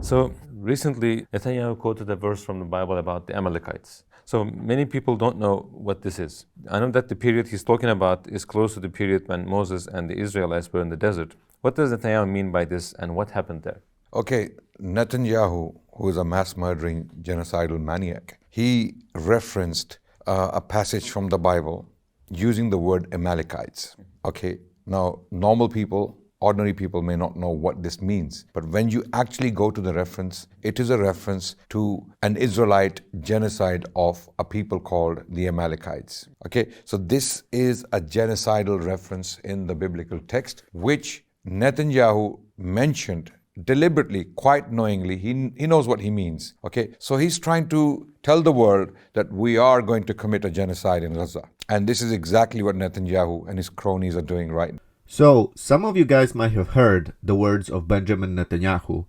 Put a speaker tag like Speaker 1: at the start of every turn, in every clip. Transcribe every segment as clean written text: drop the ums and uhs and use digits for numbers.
Speaker 1: So recently, Netanyahu quoted a verse from the Bible about the Amalekites. So many people don't know what this is. I know that the period he's talking about is close to the period when Moses and the Israelites were in the desert. What does Netanyahu mean by this, and what happened there?
Speaker 2: Okay, Netanyahu, who is a mass murdering genocidal maniac, he referenced a passage from the Bible using the word Amalekites. Okay, now normal people, ordinary people may not know what this means, but when you actually go to the reference, it is a reference to an Israelite genocide of a people called the Amalekites. Okay, so this is a genocidal reference in the biblical text, which Netanyahu mentioned deliberately, quite knowingly. He knows what he means. Okay, so he's trying to tell the world that we are going to commit a genocide in Gaza. And this is exactly what Netanyahu and his cronies are doing right now.
Speaker 3: So, some of you guys might have heard the words of Benjamin Netanyahu,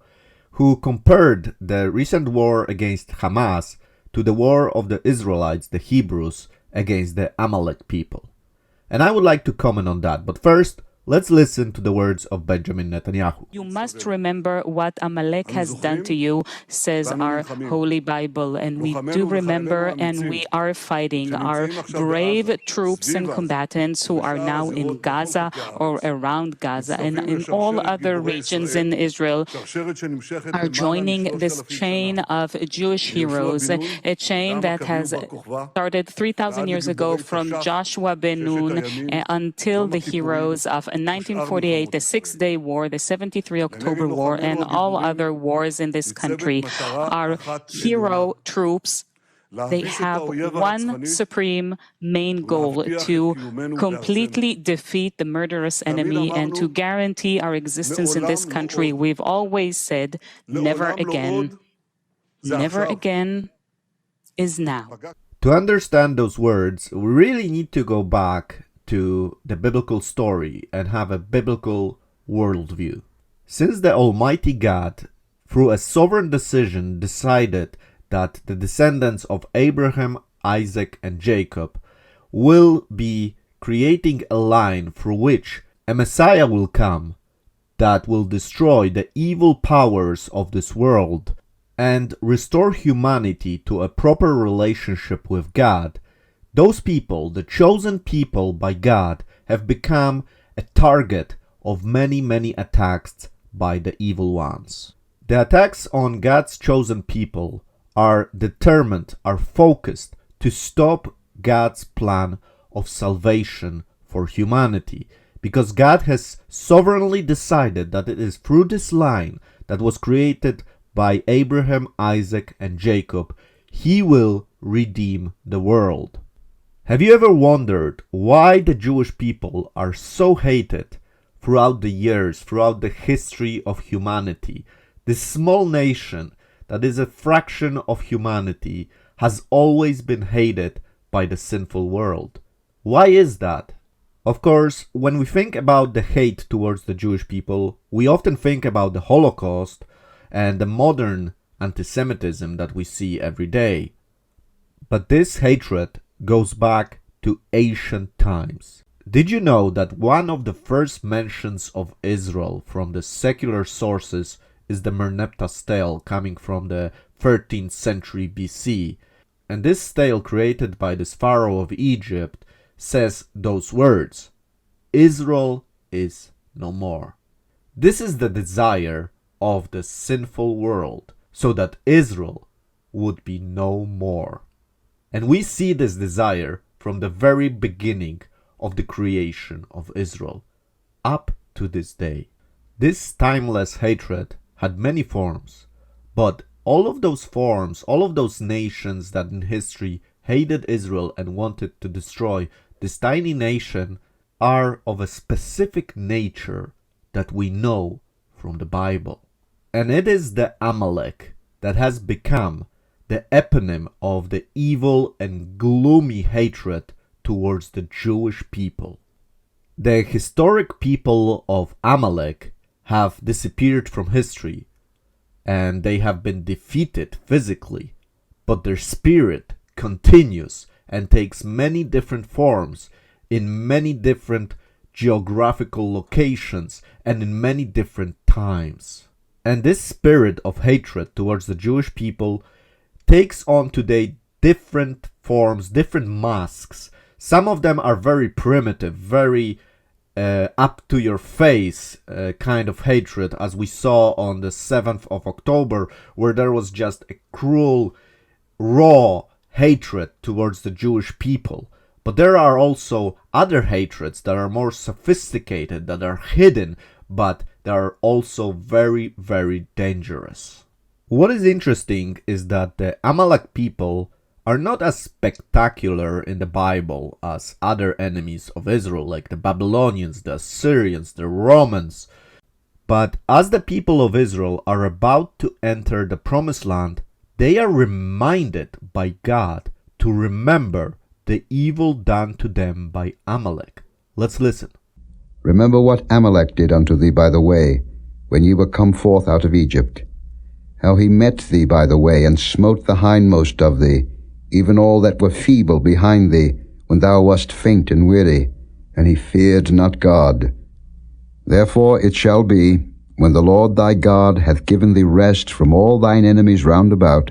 Speaker 3: who compared the recent war against Hamas to the war of the Israelites, the Hebrews, against the Amalek people. And I would like to comment on that, but first, let's listen to the words of Benjamin Netanyahu.
Speaker 4: You must remember what Amalek has done to you, says our Holy Bible. And we do remember, and we are fighting. Our brave troops and combatants who are now in Gaza or around Gaza and in all other regions in Israel are joining this chain of Jewish heroes, a chain that has started 3,000 years ago from Joshua ben Nun until the heroes of 1948, the Six-Day War, the 73 October War, and all other wars in this country. Our hero troops, they have one supreme main goal: to completely defeat the murderous enemy and to guarantee our existence in this country. We've always said, never again. Never again is now.
Speaker 3: To understand those words, we really need to go back to the biblical story and have a biblical worldview. Since the Almighty God, through a sovereign decision, decided that the descendants of Abraham, Isaac, and Jacob will be creating a line through which a Messiah will come that will destroy the evil powers of this world and restore humanity to a proper relationship with God, those people, the chosen people by God, have become a target of many, many attacks by the evil ones. The attacks on God's chosen people are determined, are focused to stop God's plan of salvation for humanity, because God has sovereignly decided that it is through this line that was created by Abraham, Isaac, and Jacob, He will redeem the world. Have you ever wondered why the Jewish people are so hated throughout the years, throughout the history of humanity? This small nation that is a fraction of humanity has always been hated by the sinful world. Why is that? Of course, when we think about the hate towards the Jewish people, we often think about the Holocaust and the modern anti-Semitism that we see every day. But this hatred goes back to ancient times. Did you know that one of the first mentions of Israel from the secular sources is the Merneptah's tale coming from the 13th century BC? And this tale, created by this pharaoh of Egypt, says those words: Israel is no more. This is the desire of the sinful world, so that Israel would be no more. And we see this desire from the very beginning of the creation of Israel, up to this day. This timeless hatred had many forms, but all of those forms, all of those nations that in history hated Israel and wanted to destroy this tiny nation, are of a specific nature that we know from the Bible. And it is the Amalek that has become the eponym of the evil and gloomy hatred towards the Jewish people. The historic people of Amalek have disappeared from history, and they have been defeated physically, but their spirit continues and takes many different forms in many different geographical locations and in many different times. And this spirit of hatred towards the Jewish people takes on today different forms, different masks. Some of them are very primitive, very up to your face kind of hatred, as we saw on the 7th of October, where there was just a cruel, raw hatred towards the Jewish people. But there are also other hatreds that are more sophisticated, that are hidden, but they are also very, very dangerous. What is interesting is that the Amalek people are not as spectacular in the Bible as other enemies of Israel, like the Babylonians, the Assyrians, the Romans. But as the people of Israel are about to enter the Promised Land, they are reminded by God to remember the evil done to them by Amalek. Let's listen.
Speaker 5: Remember what Amalek did unto thee by the way, when ye were come forth out of Egypt, how he met thee by the way, and smote the hindmost of thee, even all that were feeble behind thee, when thou wast faint and weary, and he feared not God. Therefore it shall be, when the Lord thy God hath given thee rest from all thine enemies round about,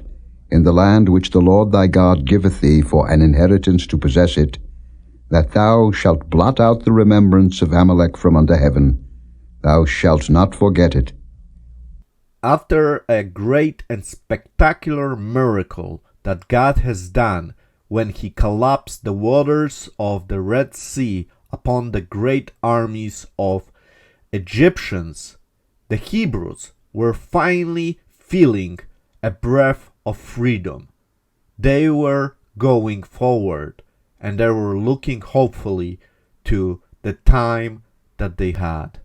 Speaker 5: in the land which the Lord thy God giveth thee for an inheritance to possess it, that thou shalt blot out the remembrance of Amalek from under heaven. Thou shalt not forget it.
Speaker 3: After a great and spectacular miracle that God has done when he collapsed the waters of the Red Sea upon the great armies of Egyptians, the Hebrews were finally feeling a breath of freedom. They were going forward, and they were looking hopefully to the time that they had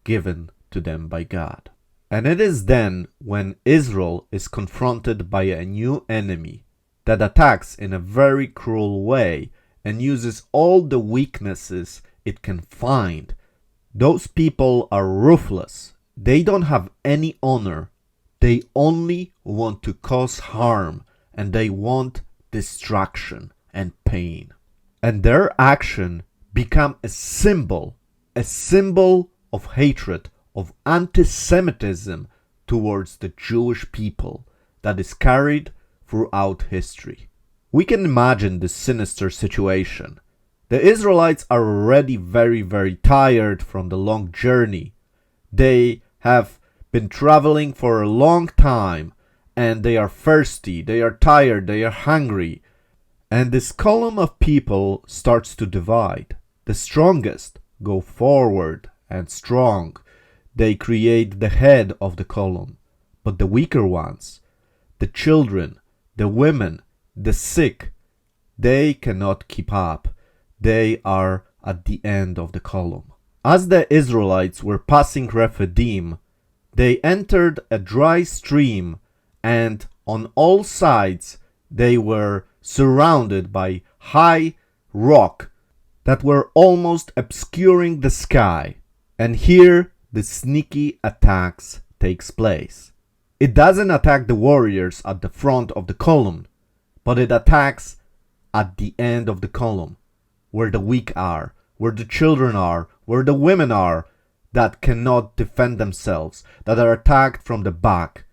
Speaker 3: given to them by God. And it is then when Israel is confronted by a new enemy that attacks in a very cruel way and uses all the weaknesses it can find. Those people are ruthless. They don't have any honor. They only want to cause harm, and they want destruction and pain. And their action become a symbol of hatred, of anti-Semitism towards the Jewish people that is carried throughout history. We can imagine this sinister situation. The Israelites are already very, very tired from the long journey. They have been traveling for a long time, and they are thirsty, they are tired, they are hungry. And this column of people starts to divide. The strongest go forward and strong. They create the head of the column. But the weaker ones, the children, the women, the sick, they cannot keep up. They are at the end of the column. As the Israelites were passing Rephidim, they entered a dry stream, and on all sides they were surrounded by high rock that were almost obscuring the sky. And here the sneaky attacks takes place. It doesn't attack the warriors at the front of the column, but it attacks at the end of the column, where the weak are, where the children are, where the women are, that cannot defend themselves, that are attacked from the back.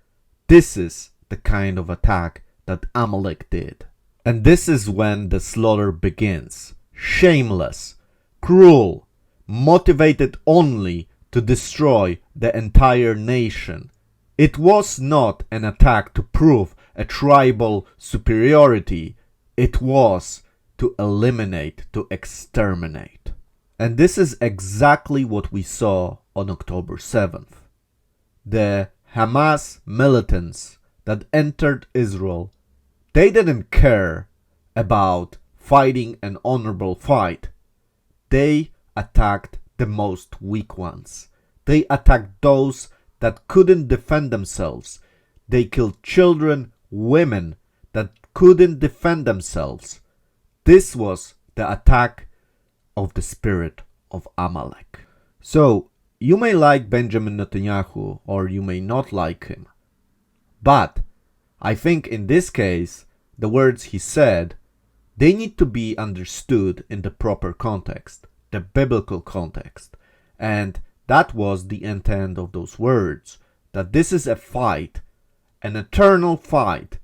Speaker 3: This is the kind of attack that Amalek did. And this is when the slaughter begins. Shameless, cruel, motivated only to destroy the entire nation. It was not an attack to prove a tribal superiority. It was to eliminate, to exterminate. And this is exactly what we saw on October 7th. The Hamas militants that entered Israel, they didn't care about fighting an honorable fight. They attacked the most weak ones. They attacked those that couldn't defend themselves. They killed children, women that couldn't defend themselves. This was the attack of the spirit of Amalek. So, you may like Benjamin Netanyahu or you may not like him. But I think in this case, the words he said, they need to be understood in the proper context, the biblical context. And that was the intent of those words, that this is a fight, an eternal fight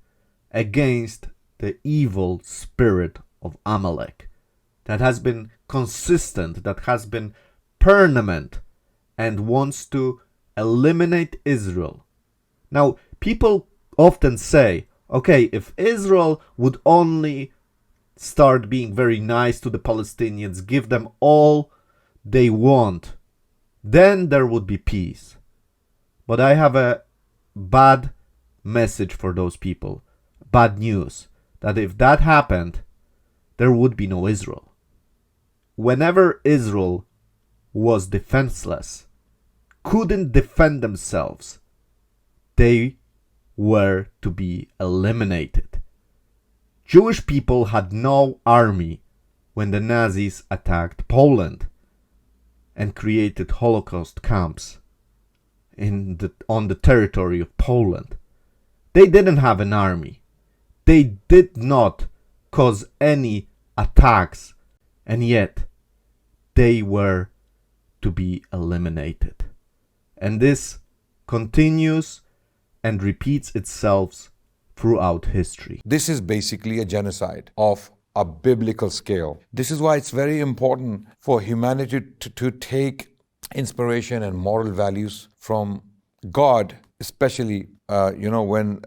Speaker 3: against the evil spirit of Amalek that has been consistent, that has been permanent, and wants to eliminate Israel. Now, people often say, okay, if Israel would only start being very nice to the Palestinians, give them all they want, then there would be peace. But I have a bad message for those people, bad news, that if that happened, there would be no Israel. Whenever Israel was defenseless, couldn't defend themselves, they were to be eliminated. Jewish people had no army when the Nazis attacked Poland and created Holocaust camps on the territory of Poland. They didn't have an army. They did not cause any attacks, and yet they were to be eliminated. And this continues and repeats itself throughout history.
Speaker 2: This is basically a genocide of a biblical scale. This is why it's very important for humanity to take inspiration and moral values from God, especially when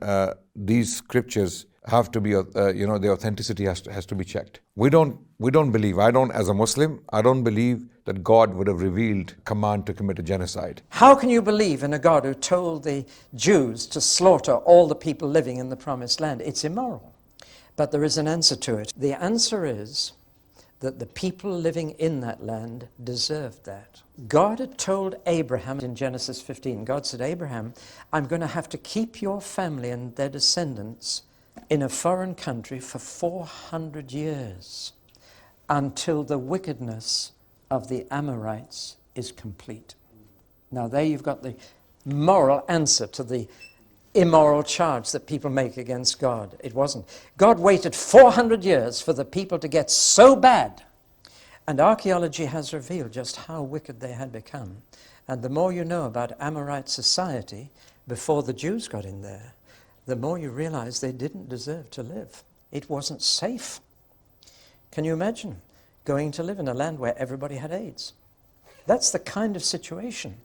Speaker 2: these scriptures have to be, the authenticity has to be checked. We don't believe, as a Muslim, I don't believe that God would have revealed command to commit a genocide.
Speaker 6: How can you believe in a God who told the Jews to slaughter all the people living in the promised land? It's immoral. But there is an answer to it. The answer is that the people living in that land deserved that. God had told Abraham in Genesis 15, God said, Abraham, I'm going to have to keep your family and their descendants in a foreign country for 400 years until the wickedness of the Amalekites is complete. Now there you've got the moral answer to the immoral charge that people make against God. It wasn't. God waited 400 years for the people to get so bad. And archaeology has revealed just how wicked they had become. And the more you know about Amorite society before the Jews got in there, the more you realize they didn't deserve to live. It wasn't safe. Can you imagine going to live in a land where everybody had AIDS? That's the kind of situation